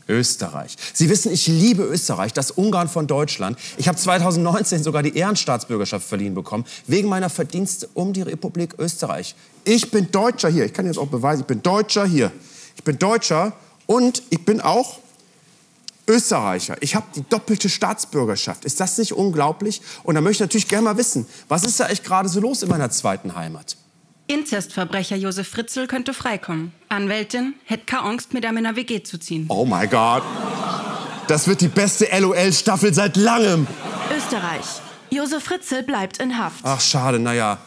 Österreich. Sie wissen, ich liebe Österreich, das Ungarn von Deutschland. Ich habe 2019 sogar die Ehrenstaatsbürgerschaft verliehen bekommen, wegen meiner Verdienste um die Republik Österreich. Ich bin Deutscher hier. Ich kann jetzt auch beweisen, ich bin Deutscher hier. Ich bin Deutscher und ich bin auch Österreicher. Ich habe die doppelte Staatsbürgerschaft. Ist das nicht unglaublich? Und da möchte ich natürlich gerne mal wissen, was ist da echt gerade so los in meiner zweiten Heimat? Inzestverbrecher Josef Fritzl könnte freikommen. Anwältin hätte keine Angst, mit ihm in einer WG zu ziehen. Oh mein Gott. Das wird die beste LOL-Staffel seit langem. Österreich. Josef Fritzl bleibt in Haft. Ach, schade, naja.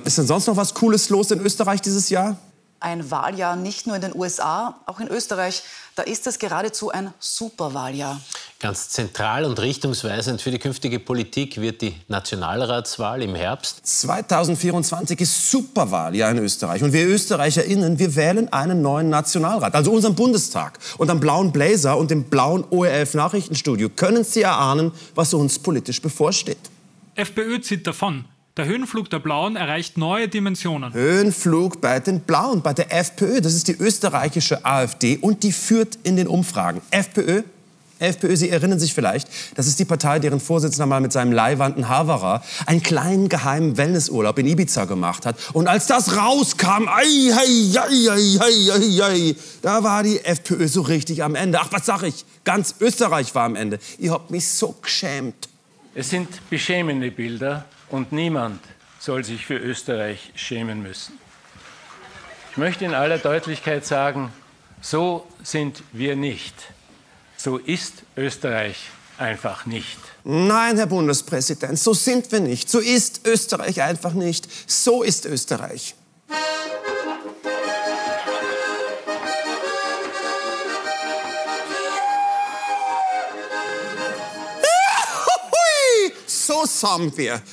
Ist denn sonst noch was Cooles los in Österreich dieses Jahr? Ein Wahljahr nicht nur in den USA, auch in Österreich. Da ist es geradezu ein Superwahljahr. Ganz zentral und richtungsweisend für die künftige Politik wird die Nationalratswahl im Herbst. 2024 ist Superwahljahr in Österreich. Und wir ÖsterreicherInnen, wir wählen einen neuen Nationalrat, also unseren Bundestag. Und am blauen Blazer und dem blauen ORF-Nachrichtenstudio können Sie erahnen, was uns politisch bevorsteht. FPÖ zieht davon. Der Höhenflug der Blauen erreicht neue Dimensionen. Höhenflug bei den Blauen, bei der FPÖ. Das ist die österreichische AfD und die führt in den Umfragen. FPÖ, Sie erinnern sich vielleicht, das ist die Partei, deren Vorsitzender mal mit seinem Leihwanden Haverer einen kleinen geheimen Wellnessurlaub in Ibiza gemacht hat. Und als das rauskam, da war die FPÖ so richtig am Ende. Ach, was sag ich? Ganz Österreich war am Ende. Ihr habt mich so geschämt. Es sind beschämende Bilder. Und niemand soll sich für Österreich schämen müssen. Ich möchte in aller Deutlichkeit sagen, so sind wir nicht. So ist Österreich einfach nicht. Nein, Herr Bundespräsident, so sind wir nicht. So ist Österreich einfach nicht. So ist Österreich.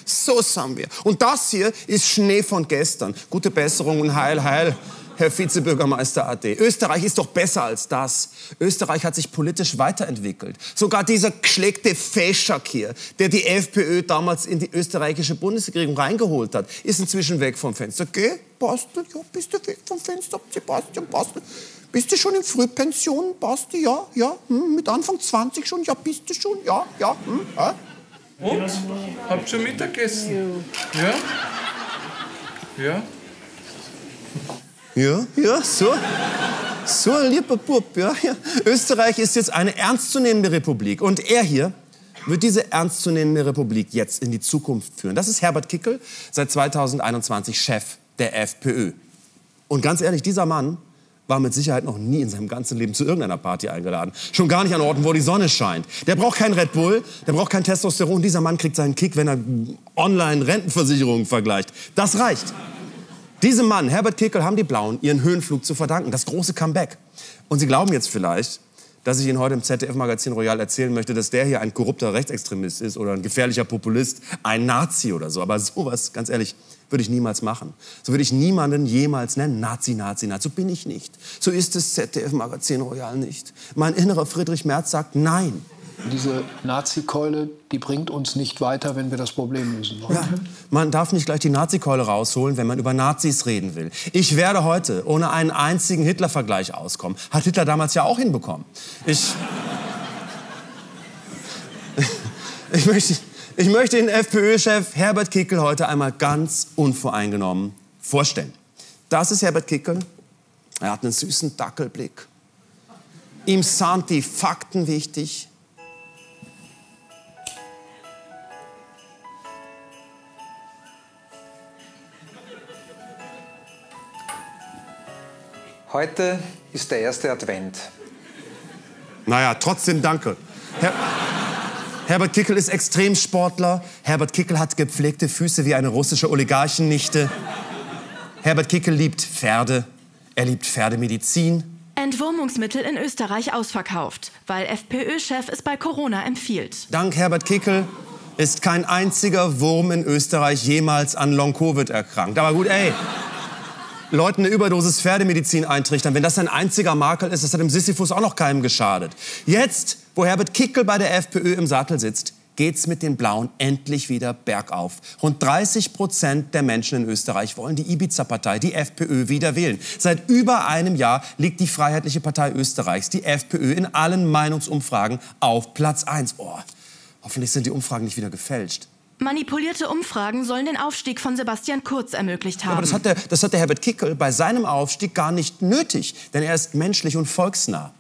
So sind wir. Und das hier ist Schnee von gestern. Gute Besserung und heil, heil, Herr Vizebürgermeister AD. Österreich ist doch besser als das. Österreich hat sich politisch weiterentwickelt. Sogar dieser geschleckte Feschak hier, der die FPÖ damals in die österreichische Bundesregierung reingeholt hat, ist inzwischen weg vom Fenster. Geh, Basti, ja, bist du weg vom Fenster, Sebastian, Basti. Bist du schon in Frühpension, Basti? Ja, ja, mit Anfang 20 schon? Ja, bist du schon? Ja, ja, Und? Habt ihr Mittagessen? Ja? Ja? Ja, so ein lieber Bub, ja. Österreich ist jetzt eine ernstzunehmende Republik. Und er hier wird diese ernstzunehmende Republik jetzt in die Zukunft führen. Das ist Herbert Kickl, seit 2021 Chef der FPÖ. Und ganz ehrlich, dieser Mann war mit Sicherheit noch nie in seinem ganzen Leben zu irgendeiner Party eingeladen. Schon gar nicht an Orten, wo die Sonne scheint. Der braucht kein Red Bull, der braucht kein Testosteron. Dieser Mann kriegt seinen Kick, wenn er online Rentenversicherungen vergleicht. Das reicht. Diesem Mann, Herbert Kickl, haben die Blauen ihren Höhenflug zu verdanken. Das große Comeback. Und Sie glauben jetzt vielleicht, dass ich Ihnen heute im ZDF-Magazin Royal erzählen möchte, dass der hier ein korrupter Rechtsextremist ist oder ein gefährlicher Populist, ein Nazi oder so. Aber sowas, ganz ehrlich, würde ich niemals machen. So würde ich niemanden jemals nennen. Nazi. So bin ich nicht. So ist das ZDF-Magazin Royal nicht. Mein innerer Friedrich Merz sagt Nein. Diese Nazi-Keule, die bringt uns nicht weiter, wenn wir das Problem lösen wollen. Ja, man darf nicht gleich die Nazi-Keule rausholen, wenn man über Nazis reden will. Ich werde heute ohne einen einzigen Hitler-Vergleich auskommen. Hat Hitler damals ja auch hinbekommen. Ich möchte den FPÖ-Chef Herbert Kickl heute einmal ganz unvoreingenommen vorstellen. Das ist Herbert Kickl. Er hat einen süßen Dackelblick. Ihm sind die Fakten wichtig. Heute ist der erste Advent. Naja, trotzdem danke. Herbert Kickl ist Extremsportler. Herbert Kickl hat gepflegte Füße wie eine russische Oligarchennichte. Herbert Kickl liebt Pferde. Er liebt Pferdemedizin. Entwurmungsmittel in Österreich ausverkauft, weil FPÖ-Chef es bei Corona empfiehlt. Dank Herbert Kickl ist kein einziger Wurm in Österreich jemals an Long-Covid erkrankt. Aber gut, ey, Leuten eine Überdosis Pferdemedizin eintrichtern, wenn das ein einziger Makel ist, das hat dem Sisyphus auch noch keinem geschadet. Jetzt, wo Herbert Kickl bei der FPÖ im Sattel sitzt, geht's mit den Blauen endlich wieder bergauf. Rund 30% der Menschen in Österreich wollen die Ibiza-Partei, die FPÖ, wieder wählen. Seit über einem Jahr liegt die Freiheitliche Partei Österreichs, die FPÖ, in allen Meinungsumfragen auf Platz 1. Oh, hoffentlich sind die Umfragen nicht wieder gefälscht. Manipulierte Umfragen sollen den Aufstieg von Sebastian Kurz ermöglicht haben. Aber das hat der Herbert Kickl bei seinem Aufstieg gar nicht nötig, denn er ist menschlich und volksnah.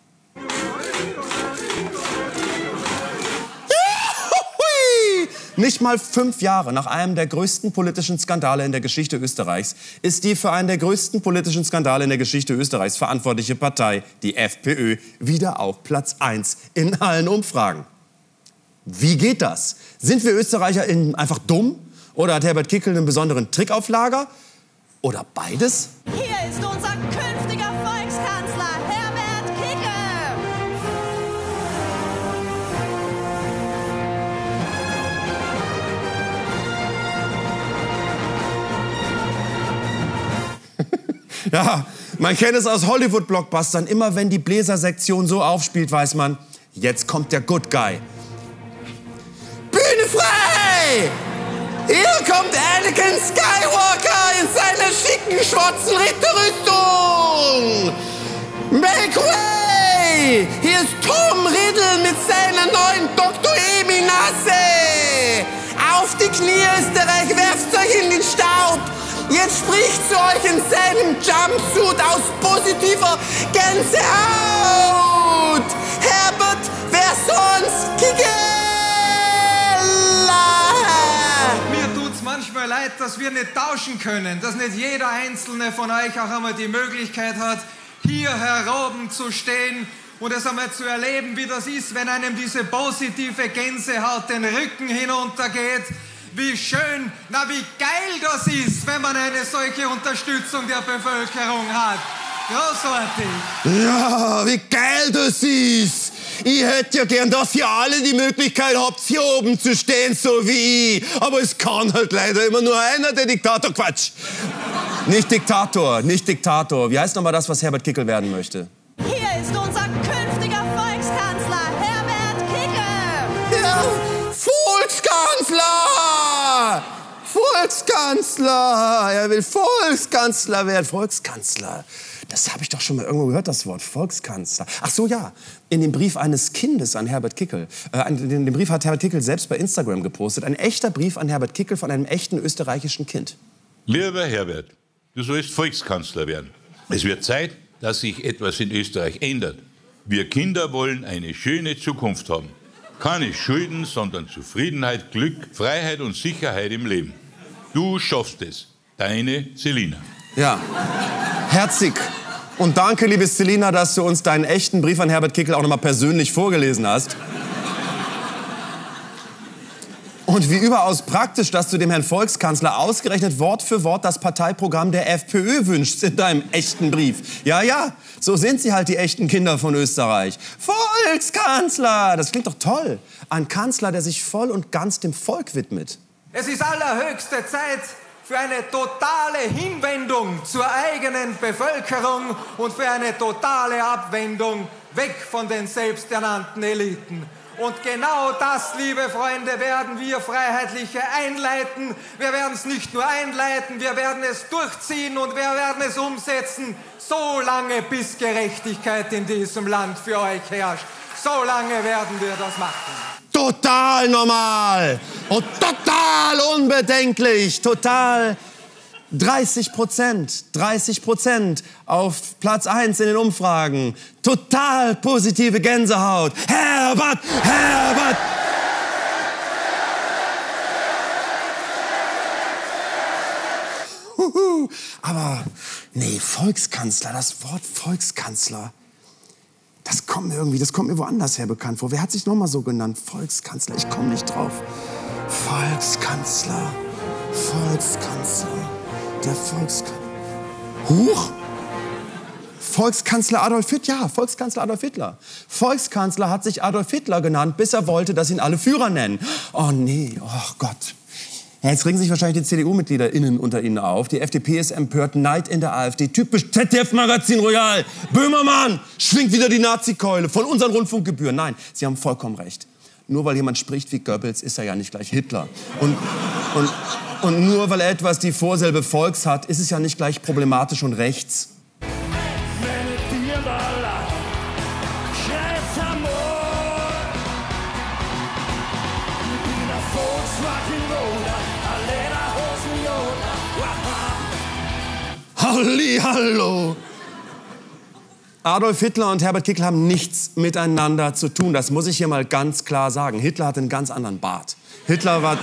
Nicht mal 5 Jahre nach einem der größten politischen Skandale in der Geschichte Österreichs ist die für einen der größten politischen Skandale in der Geschichte Österreichs verantwortliche Partei, die FPÖ, wieder auf Platz 1 in allen Umfragen. Wie geht das? Sind wir Österreicher einfach dumm? Oder hat Herbert Kickl einen besonderen Trick auf Lager? Oder beides? Hier ist unser künftiger Volkskanzler, Herbert Kickl. Ja, man kennt es aus Hollywood-Blockbustern. Immer wenn die Bläsersektion so aufspielt, weiß man, jetzt kommt der Good Guy. Bühne frei! Hier kommt Anakin Skywalker in seiner schicken schwarzen Ritterrüstung! Make way! Hier ist Tom Riddle mit seiner neuen Dr. Emi-Nase! Auf die Knie, Österreich, werft euch in den Staub! Jetzt spricht zu euch in seinem Jumpsuit aus positiver Gänsehaut! Herbert, wer sonst? Kickl! Mir tut's manchmal leid, dass wir nicht tauschen können, dass nicht jeder einzelne von euch auch einmal die Möglichkeit hat, hier heroben zu stehen und es einmal zu erleben, wie das ist, wenn einem diese positive Gänsehaut den Rücken hinuntergeht. Wie schön, na wie geil das ist, wenn man eine solche Unterstützung der Bevölkerung hat. Großartig. Ja, wie geil das ist. Ich hätte ja gern, dass ihr alle die Möglichkeit habt, hier oben zu stehen, so wie ich. Aber es kann halt leider immer nur einer, der Diktator. Quatsch. Nicht Diktator, nicht Diktator. Wie heißt nochmal das, was Herbert Kickl werden möchte? Hier ist unser künftiger Volkskanzler, Herbert Kickl. Ja, Volkskanzler! Volkskanzler! Er will Volkskanzler werden. Volkskanzler. Das habe ich doch schon mal irgendwo gehört, das Wort Volkskanzler. Ach so, ja. In dem Brief eines Kindes an Herbert Kickl. Den Brief hat Herbert Kickl selbst bei Instagram gepostet. Ein echter Brief an Herbert Kickl von einem echten österreichischen Kind. Lieber Herbert, du sollst Volkskanzler werden. Es wird Zeit, dass sich etwas in Österreich ändert. Wir Kinder wollen eine schöne Zukunft haben. Keine Schulden, sondern Zufriedenheit, Glück, Freiheit und Sicherheit im Leben. Du schaffst es. Deine Selina. Ja, herzig. Und danke, liebe Selina, dass du uns deinen echten Brief an Herbert Kickl auch noch mal persönlich vorgelesen hast. Und wie überaus praktisch, dass du dem Herrn Volkskanzler ausgerechnet Wort für Wort das Parteiprogramm der FPÖ wünschst in deinem echten Brief. Ja, ja, so sind sie halt, die echten Kinder von Österreich. Volkskanzler, das klingt doch toll. Ein Kanzler, der sich voll und ganz dem Volk widmet. Es ist allerhöchste Zeit für eine totale Hinwendung zur eigenen Bevölkerung und für eine totale Abwendung weg von den selbsternannten Eliten. Und genau das, liebe Freunde, werden wir Freiheitliche einleiten. Wir werden es nicht nur einleiten, wir werden es durchziehen und wir werden es umsetzen, so lange bis Gerechtigkeit in diesem Land für euch herrscht. So lange werden wir das machen. Total normal und total unbedenklich, total 30% auf Platz 1 in den Umfragen. Total positive Gänsehaut. Herbert, Herbert! Aber nee, Volkskanzler, das Wort Volkskanzler, das kommt mir woanders her bekannt vor. Wer hat sich noch mal so genannt? Volkskanzler, ich komme nicht drauf. Volkskanzler, der Volkskanzler. Huch! Volkskanzler Adolf Hitler, ja, Volkskanzler Adolf Hitler. Volkskanzler hat sich Adolf Hitler genannt, bis er wollte, dass ihn alle Führer nennen. Oh nee, oh Gott. Ja, jetzt regen sich wahrscheinlich die CDU-MitgliederInnen unter Ihnen auf. Die FDP ist empört, Neid in der AfD. Typisch ZDF-Magazin Royal. Böhmermann schwingt wieder die Nazi-Keule von unseren Rundfunkgebühren. Nein, Sie haben vollkommen recht. Nur weil jemand spricht wie Goebbels, ist er ja nicht gleich Hitler. Und nur weil etwas die Vorsilbe Volks hat, ist es ja nicht gleich problematisch und rechts. Hallihallo! Adolf Hitler und Herbert Kickl haben nichts miteinander zu tun. Das muss ich hier mal ganz klar sagen. Hitler hatte einen ganz anderen Bart. Hitler war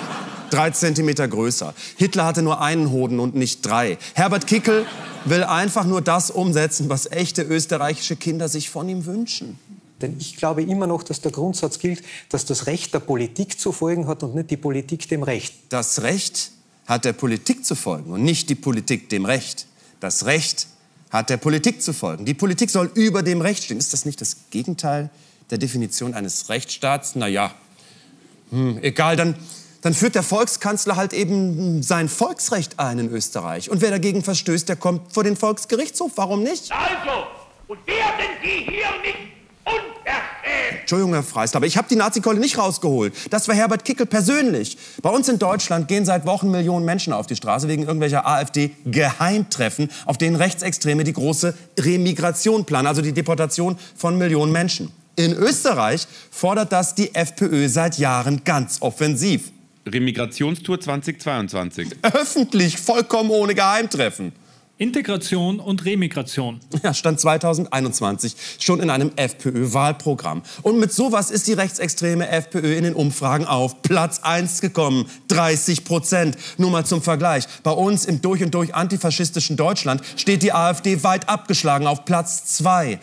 3 Zentimeter größer. Hitler hatte nur einen Hoden und nicht 3. Herbert Kickl will einfach nur das umsetzen, was echte österreichische Kinder sich von ihm wünschen. Denn ich glaube immer noch, dass der Grundsatz gilt, dass das Recht der Politik zu folgen hat und nicht die Politik dem Recht. Das Recht hat der Politik zu folgen und nicht die Politik dem Recht. Das Recht hat der Politik zu folgen. Die Politik soll über dem Recht stehen. Ist das nicht das Gegenteil der Definition eines Rechtsstaats? Na ja, egal, dann führt der Volkskanzler halt eben sein Volksrecht ein in Österreich. Und wer dagegen verstößt, der kommt vor den Volksgerichtshof. Warum nicht? Also, und werden Sie hier nicht unverstehen? Entschuldigung, Herr Freisler, aber ich habe die Nazi-Keule nicht rausgeholt. Das war Herbert Kickl persönlich. Bei uns in Deutschland gehen seit Wochen Millionen Menschen auf die Straße wegen irgendwelcher AfD-Geheimtreffen, auf denen Rechtsextreme die große Remigration planen, also die Deportation von Millionen Menschen. In Österreich fordert das die FPÖ seit Jahren ganz offensiv. Remigrationstour 2022. Öffentlich, vollkommen ohne Geheimtreffen. Integration und Remigration. Ja, stand 2021 schon in einem FPÖ-Wahlprogramm. Und mit sowas ist die rechtsextreme FPÖ in den Umfragen auf Platz 1 gekommen. 30%. Nur mal zum Vergleich. Bei uns im durch und durch antifaschistischen Deutschland steht die AfD weit abgeschlagen auf Platz 2.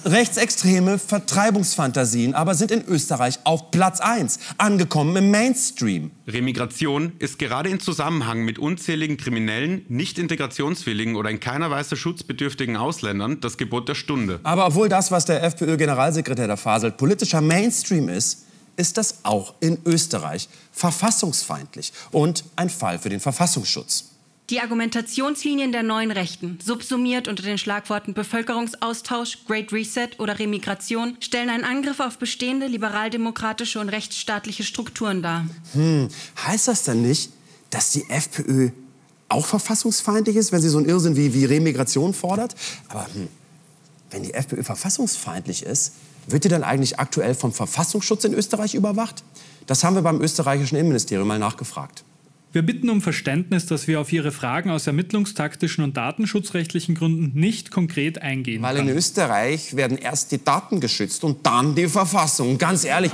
Rechtsextreme Vertreibungsfantasien aber sind in Österreich auf Platz 1, angekommen im Mainstream. Remigration ist gerade in Zusammenhang mit unzähligen kriminellen, nicht integrationswilligen oder in keiner Weise schutzbedürftigen Ausländern das Gebot der Stunde. Aber obwohl das, was der FPÖ-Generalsekretär da faselt, politischer Mainstream ist, ist das auch in Österreich verfassungsfeindlich und ein Fall für den Verfassungsschutz. Die Argumentationslinien der neuen Rechten, subsumiert unter den Schlagworten Bevölkerungsaustausch, Great Reset oder Remigration, stellen einen Angriff auf bestehende liberaldemokratische und rechtsstaatliche Strukturen dar. Heißt das denn nicht, dass die FPÖ auch verfassungsfeindlich ist, wenn sie so einen Irrsinn wie Remigration fordert? Aber wenn die FPÖ verfassungsfeindlich ist, wird die dann eigentlich aktuell vom Verfassungsschutz in Österreich überwacht? Das haben wir beim österreichischen Innenministerium mal nachgefragt. Wir bitten um Verständnis, dass wir auf Ihre Fragen aus ermittlungstaktischen und datenschutzrechtlichen Gründen nicht konkret eingehen Weil können. in Österreich werden erst die Daten geschützt und dann die Verfassung. Ganz ehrlich,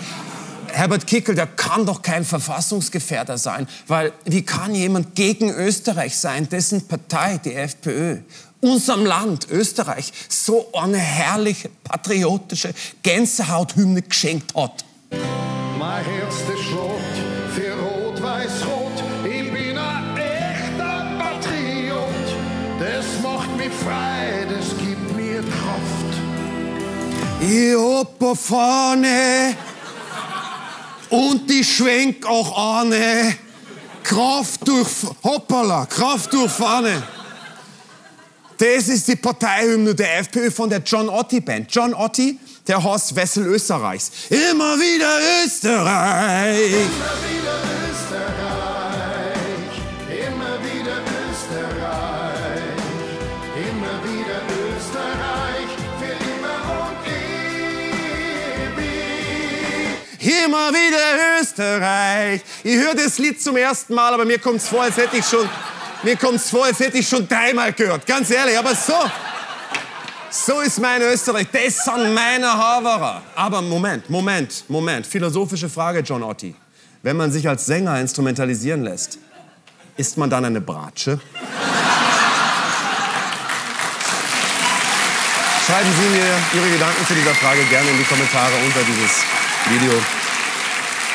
Herbert Kickl, der kann doch kein Verfassungsgefährder sein. Weil wie kann jemand gegen Österreich sein, dessen Partei, die FPÖ, unserem Land, Österreich, so eine herrliche, patriotische Gänsehauthymne geschenkt hat? Mein Herz, das schlägt für Rot-Weiß-Rot. Ich bin ein echter Patriot. Das macht mich frei, das gibt mir Kraft. Ich hab vorne und ich schwenk auch eine. Kraft durch, hoppala, Kraft durch vorne. Das ist die Parteihymne der FPÖ von der John Otti Band. John Otti, der Horst Wessel Österreichs. Immer wieder Österreich. Immer wieder Österreich. Immer wieder Österreich. Immer wieder Österreich. Für immer und ewig. Immer wieder Österreich. Ich höre das Lied zum ersten Mal, aber mir kommt's vor, als hätte ich schon 3-mal gehört. Ganz ehrlich, aber so ist mein Österreich. Das sind meine Haverer. Aber Moment. Philosophische Frage, John Otti. Wenn man sich als Sänger instrumentalisieren lässt, ist man dann eine Bratsche? Schreiben Sie mir Ihre Gedanken zu dieser Frage gerne in die Kommentare unter dieses Video.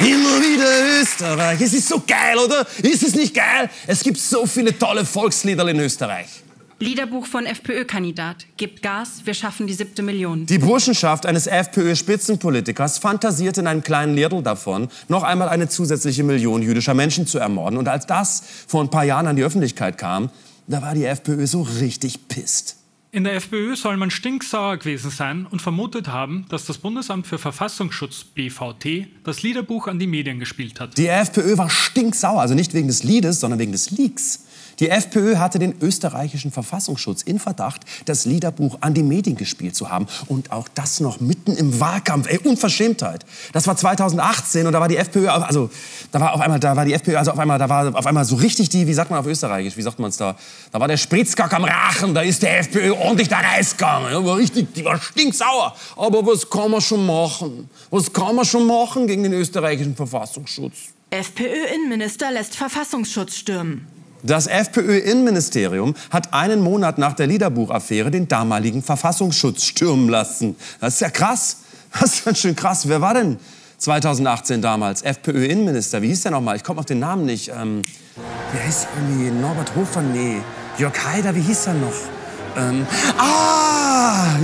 Immer wieder Österreich. Es ist so geil, oder? Ist es nicht geil? Es gibt so viele tolle Volkslieder in Österreich. Liederbuch von FPÖ-Kandidat. Gibt Gas, wir schaffen die 7. Million. Die Burschenschaft eines FPÖ-Spitzenpolitikers fantasierte in einem kleinen Liedl davon, noch einmal eine zusätzliche Million jüdischer Menschen zu ermorden. Und als das vor ein paar Jahren an die Öffentlichkeit kam, da war die FPÖ so richtig pisst. In der FPÖ soll man stinksauer gewesen sein und vermutet haben, dass das Bundesamt für Verfassungsschutz, BVT, das Liederbuch an die Medien gespielt hat. Die FPÖ war stinksauer, also nicht wegen des Liedes, sondern wegen des Leaks. Die FPÖ hatte den österreichischen Verfassungsschutz in Verdacht, das Liederbuch an die Medien gespielt zu haben. Und auch das noch mitten im Wahlkampf. Ey, Unverschämtheit. Das war 2018 und da war die FPÖ, also da war auf einmal so richtig die, wie sagt man auf Österreichisch, wie sagt man es da? Da war der Spritzkack am Rachen, da ist der FPÖ ordentlich da rausgegangen. Ja, war richtig, die war stinksauer. Aber was kann man schon machen? Was kann man schon machen gegen den österreichischen Verfassungsschutz? FPÖ-Innenminister lässt Verfassungsschutz stürmen. Das FPÖ-Innenministerium hat einen Monat nach der Liederbuchaffäre den damaligen Verfassungsschutz stürmen lassen. Das ist ja krass. Das ist ganz schön krass. Wer war denn 2018 damals FPÖ-Innenminister? Wie hieß der nochmal? Ich komme auf den Namen nicht. Wer hieß irgendwie? Norbert Hofer? Nee. Jörg Haider, wie hieß er noch?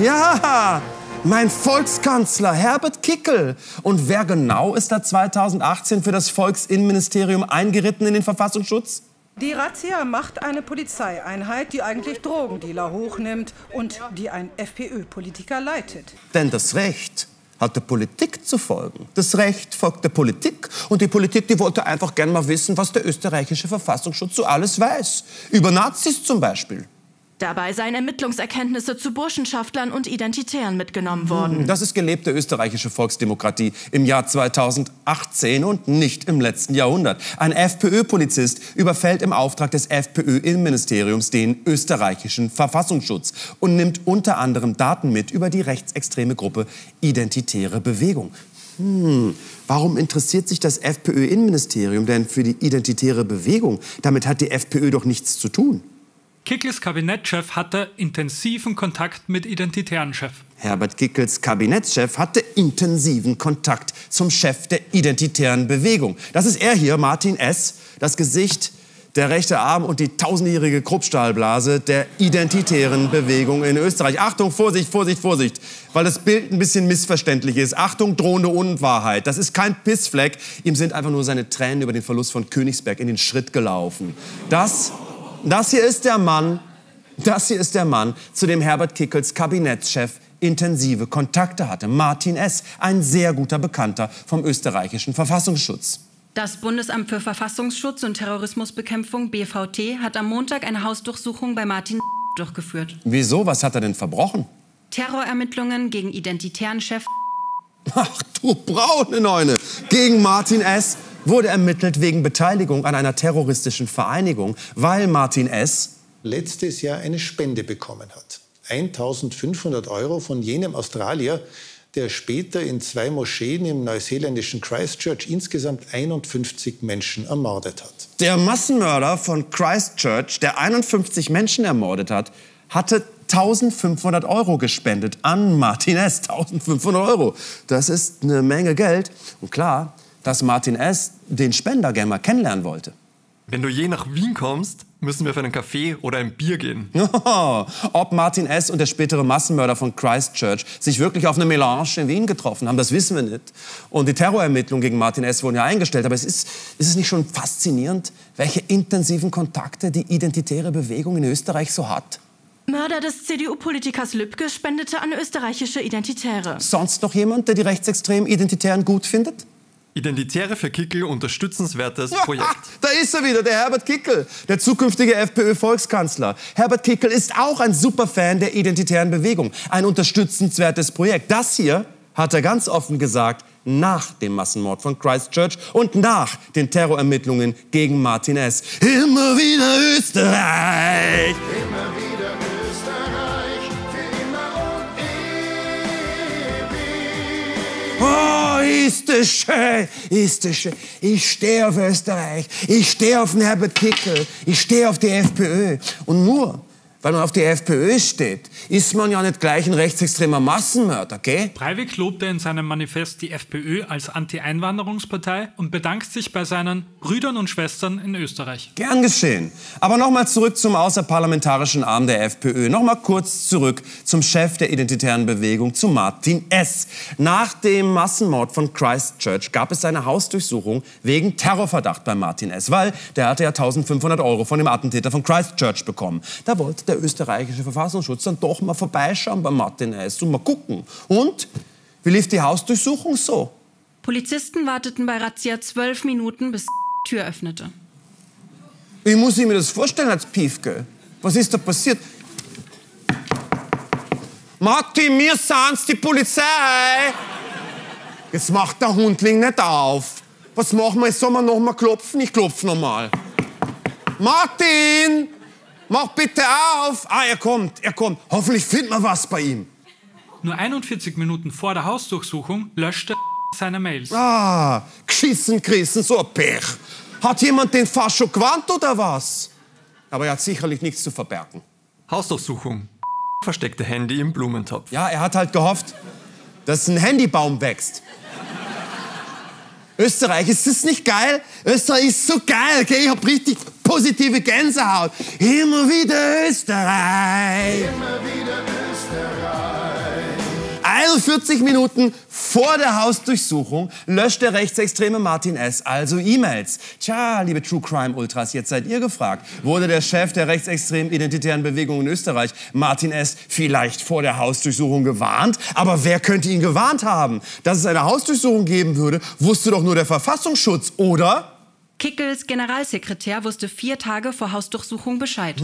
Ja! Mein Volkskanzler Herbert Kickl. Und wer genau ist da 2018 für das Volksinnenministerium eingeritten in den Verfassungsschutz? Die Razzia macht eine Polizeieinheit, die eigentlich Drogendealer hochnimmt und die ein FPÖ-Politiker leitet. Denn das Recht hat der Politik zu folgen. Das Recht folgt der Politik. Und die Politik, die wollte einfach gern mal wissen, was der österreichische Verfassungsschutz so alles weiß. Über Nazis zum Beispiel. Dabei seien Ermittlungserkenntnisse zu Burschenschaftlern und Identitären mitgenommen worden. Das ist gelebte österreichische Volksdemokratie im Jahr 2018 und nicht im letzten Jahrhundert. Ein FPÖ-Polizist überfällt im Auftrag des FPÖ-Innenministeriums den österreichischen Verfassungsschutz und nimmt unter anderem Daten mit über die rechtsextreme Gruppe Identitäre Bewegung. Warum interessiert sich das FPÖ-Innenministerium denn für die Identitäre Bewegung? Damit hat die FPÖ doch nichts zu tun. Kickls Kabinettschef hatte intensiven Kontakt mit identitären Chef. Herbert Kickls Kabinettschef hatte intensiven Kontakt zum Chef der Identitären Bewegung. Das ist er hier, Martin S., das Gesicht, der rechte Arm und die tausendjährige Kruppstahlblase der Identitären Bewegung in Österreich. Achtung, Vorsicht, Vorsicht, Vorsicht, weil das Bild ein bisschen missverständlich ist. Achtung, drohende Unwahrheit. Das ist kein Pissfleck. Ihm sind einfach nur seine Tränen über den Verlust von Königsberg in den Schritt gelaufen. Das hier ist der Mann, zu dem Herbert Kickls Kabinettschef intensive Kontakte hatte. Martin S., ein sehr guter Bekannter vom österreichischen Verfassungsschutz. Das Bundesamt für Verfassungsschutz und Terrorismusbekämpfung, BVT, hat am Montag eine Hausdurchsuchung bei Martin durchgeführt. Wieso? Was hat er denn verbrochen? Terrorermittlungen gegen identitären Chef. Ach du braune Neune! Gegen Martin S. wurde ermittelt wegen Beteiligung an einer terroristischen Vereinigung, weil Martin S. letztes Jahr eine Spende bekommen hat. 1.500 € von jenem Australier, der später in 2 Moscheen im neuseeländischen Christchurch insgesamt 51 Menschen ermordet hat. Der Massenmörder von Christchurch, der 51 Menschen ermordet hat, hatte 1.500 € gespendet an Martin S. 1.500 €. Das ist eine Menge Geld. Und klar, dass Martin S. den Spender gerne mal kennenlernen wollte. Wenn du je nach Wien kommst, müssen wir für einen Kaffee oder ein Bier gehen. Ob Martin S. und der spätere Massenmörder von Christchurch sich wirklich auf eine Melange in Wien getroffen haben, das wissen wir nicht. Und die Terrorermittlungen gegen Martin S. wurden ja eingestellt. Aber ist es nicht schon faszinierend, welche intensiven Kontakte die Identitäre Bewegung in Österreich so hat? Mörder des CDU-Politikers Lübcke spendete an österreichische Identitäre. Sonst noch jemand, der die rechtsextremen Identitären gut findet? Identitäre für Kickl, unterstützenswertes Projekt. Da ist er wieder, der Herbert Kickl, der zukünftige FPÖ-Volkskanzler. Herbert Kickl ist auch ein Superfan der Identitären Bewegung. Ein unterstützenswertes Projekt. Das hier hat er ganz offen gesagt, nach dem Massenmord von Christchurch und nach den Terrorermittlungen gegen Martin S. Immer wieder Österreich! Immer wieder Österreich, für immer und ewig. Oh, ist das schön, ist das schön. Ich stehe auf Österreich, ich stehe auf den Herbert Kickl, ich stehe auf die FPÖ. Und nur weil man auf die FPÖ steht, ist man ja nicht gleich ein rechtsextremer Massenmörder, gell? Breivik lobte in seinem Manifest die FPÖ als Anti-Einwanderungspartei und bedankt sich bei seinen Brüdern und Schwestern in Österreich. Gern geschehen. Aber nochmal zurück zum außerparlamentarischen Arm der FPÖ. Nochmal kurz zurück zum Chef der Identitären Bewegung, zu Martin S. Nach dem Massenmord von Christchurch gab es eine Hausdurchsuchung wegen Terrorverdacht bei Martin S. Weil der hatte ja 1.500 € von dem Attentäter von Christchurch bekommen. Da wollte der der österreichische Verfassungsschutz dann doch mal vorbeischauen bei Martin S. und mal gucken. Und? Wie lief die Hausdurchsuchung so? Polizisten warteten bei Razzia 12 Minuten, bis die Tür öffnete. Wie muss ich mir das vorstellen als Piefke? Was ist da passiert? Matti, wir sind's, die Polizei! Jetzt macht der Hundling nicht auf. Was machen wir? Jetzt sollen wir noch mal klopfen? Ich klopfe noch mal. Martin! Mach bitte auf! Ah, er kommt. Hoffentlich findet man was bei ihm. Nur 41 Minuten vor der Hausdurchsuchung löschte seine Mails. Ah, geschissen, Christen, so ein Pech. Hat jemand den Fascho gewarnt oder was? Aber er hat sicherlich nichts zu verbergen. Hausdurchsuchung. Versteckte Handy im Blumentopf. Ja, er hat halt gehofft, dass ein Handybaum wächst. Österreich, ist das nicht geil? Österreich ist so geil, okay? Ich hab richtig positive Gänsehaut. Immer wieder Österreich. Immer wieder Österreich. 41 Minuten vor der Hausdurchsuchung löscht der rechtsextreme Martin S. also E-Mails. Tja, liebe True Crime Ultras, jetzt seid ihr gefragt. Wurde der Chef der rechtsextremen identitären Bewegung in Österreich, Martin S., vielleicht vor der Hausdurchsuchung gewarnt? Aber wer könnte ihn gewarnt haben? Dass es eine Hausdurchsuchung geben würde, wusste doch nur der Verfassungsschutz, oder? Kickels Generalsekretär wusste 4 Tage vor Hausdurchsuchung Bescheid.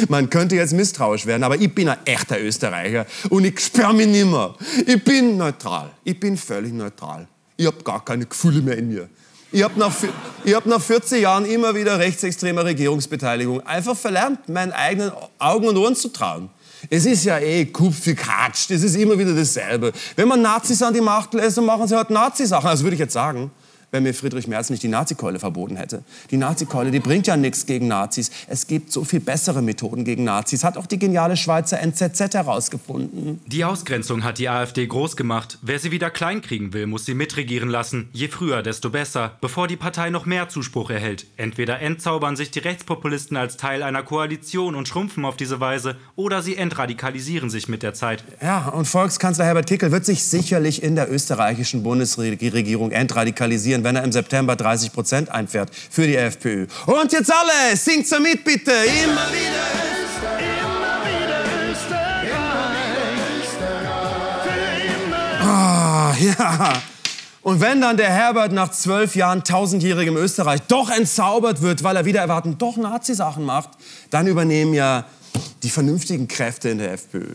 Man könnte jetzt misstrauisch werden, aber ich bin ein echter Österreicher und ich sperre mich nimmer. Ich bin neutral. Ich bin völlig neutral. Ich habe gar keine Gefühle mehr in mir. Ich hab nach 40 Jahren immer wieder rechtsextremer Regierungsbeteiligung einfach verlernt, meinen eigenen Augen und Ohren zu trauen. Es ist ja kupfig-hatscht, es ist immer wieder dasselbe. Wenn man Nazis an die Macht lässt, dann machen sie halt Nazisachen. Also würde ich jetzt sagen, wenn mir Friedrich Merz nicht die Nazikeule verboten hätte. Die Nazikeule, die bringt ja nichts gegen Nazis. Es gibt so viel bessere Methoden gegen Nazis. Hat auch die geniale Schweizer NZZ herausgefunden. Die Ausgrenzung hat die AfD groß gemacht. Wer sie wieder kleinkriegen will, muss sie mitregieren lassen. Je früher, desto besser, bevor die Partei noch mehr Zuspruch erhält. Entweder entzaubern sich die Rechtspopulisten als Teil einer Koalition und schrumpfen auf diese Weise, oder sie entradikalisieren sich mit der Zeit. Ja, und Volkskanzler Herbert Kickl wird sich sicherlich in der österreichischen Bundesregierung entradikalisieren, wenn er im September 30% einfährt für die FPÖ. Und jetzt alle, singt's mit bitte. Immer wieder Österreich. Ah, ja. Und wenn dann der Herbert nach 12 Jahren 1000-jährigem Österreich doch entzaubert wird, weil er wieder erwarten doch Nazisachen macht, dann übernehmen ja die vernünftigen Kräfte in der FPÖ.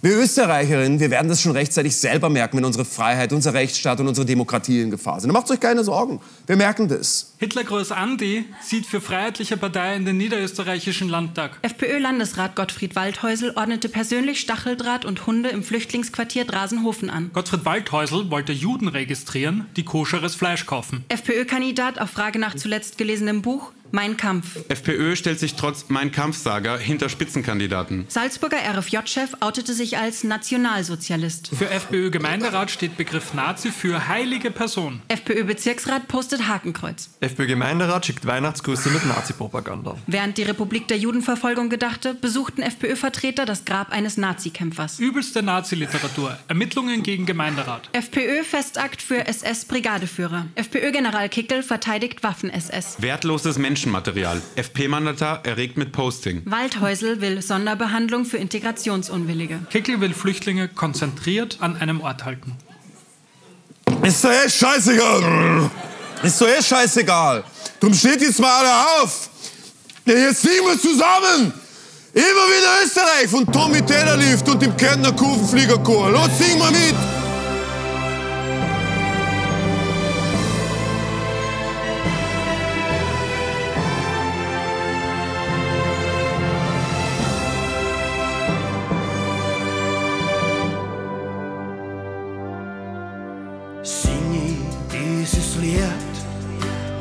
Wir Österreicherinnen, wir werden das schon rechtzeitig selber merken, wenn unsere Freiheit, unser Rechtsstaat und unsere Demokratie in Gefahr sind. Da macht euch keine Sorgen, wir merken das. Hitlergroß Andi sieht für Freiheitliche Partei in den niederösterreichischen Landtag. FPÖ-Landesrat Gottfried Waldhäusl ordnete persönlich Stacheldraht und Hunde im Flüchtlingsquartier Drasenhofen an. Gottfried Waldhäusl wollte Juden registrieren, die koscheres Fleisch kaufen. FPÖ-Kandidat auf Frage nach zuletzt gelesenem Buch Mein Kampf. FPÖ stellt sich trotz Mein Kampf-Saga hinter Spitzenkandidaten. Salzburger RFJ-Chef outete sich als Nationalsozialist. Für FPÖ-Gemeinderat steht Begriff Nazi für heilige Person. FPÖ-Bezirksrat postet Hakenkreuz. FPÖ-Gemeinderat schickt Weihnachtsgrüße mit Nazi-Propaganda. Während die Republik der Judenverfolgung gedachte, besuchten FPÖ-Vertreter das Grab eines Nazi-Kämpfers. Übelste Nazi-Literatur. Ermittlungen gegen Gemeinderat. FPÖ-Festakt für SS-Brigadeführer. FPÖ-General Kickl verteidigt Waffen-SS. Wertloses Menschenmaterial. FP-Mandatar erregt mit Posting. Waldhäusl will Sonderbehandlung für Integrationsunwillige. Kickl will Flüchtlinge konzentriert an einem Ort halten. Ist doch scheißegal. Ist doch scheißegal. Drum steht jetzt mal alle auf. Jetzt singen wir zusammen. Immer wieder Österreich von Tommy Taylorlift und dem Kärntner Kurvenfliegerchor. Los, singen wir mit.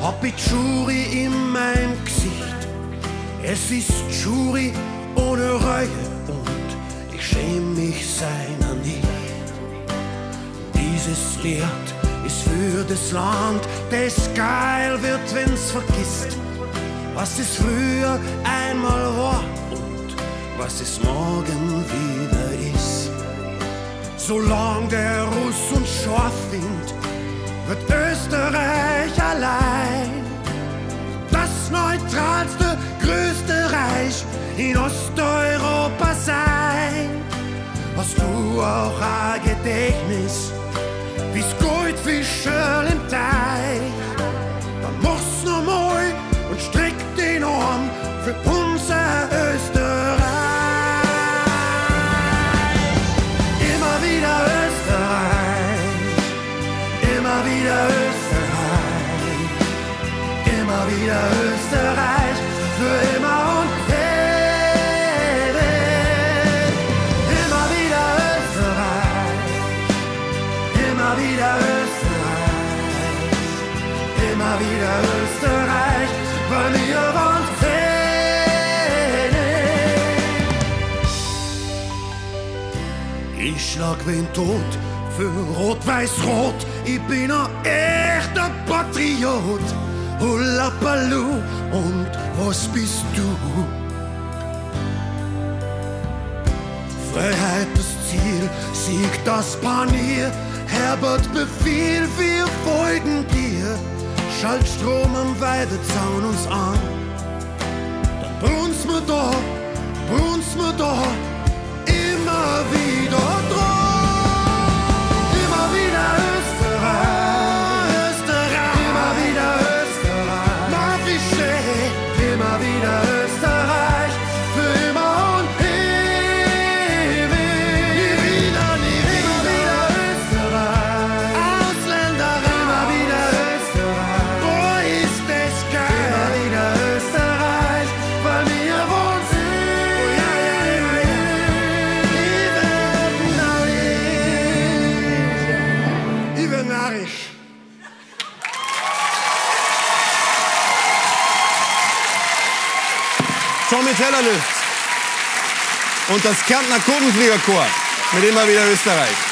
Hab ich Jury in meinem Gesicht. Es ist Jury ohne Reue und ich schäme mich seiner nicht. Dieses Lied ist für das Land, das geil wird, wenn's vergisst, was es früher einmal war und was es morgen wieder ist. Solange der Russ uns scharf findet, wird Österreich allein das neutralste, größte Reich in Osteuropa du auch ein Gedächtnis, wie's Goldfischerl im Teich. Dann mach's noch mal und streck den Arm für unser Österreich. Immer wieder Österreich, immer wieder Österreich, immer wieder Österreich, für immer und ewig. Immer wieder Österreich, immer wieder Österreich, immer wieder Österreich, weil wir uns sehnen. Ich schlag wen tot für Rot-Weiß-Rot, ich bin ein echter Patriot. Hullabaloo, und was bist du? Freiheit das Ziel, Sieg das Panier. Herbert Befehl, wir folgen dir. Schaltstrom am Weidezaun uns an. Dann brunst mir da, immer wieder dran. Immer wieder Österreich, immer wieder Österreich. Na wie schön, immer wieder Österreich, für immer und ewig. Nie wieder Österreich. Ausländer, immer wieder Österreich. Wo ist das geil? Immer wieder Österreich, weil wir wohnen. Oh ja, ja, ja, ja. Ich bin narrisch. Tommy Tellerlüft und das Kärntner Kurvenfliegerchor mit immer wieder Österreich.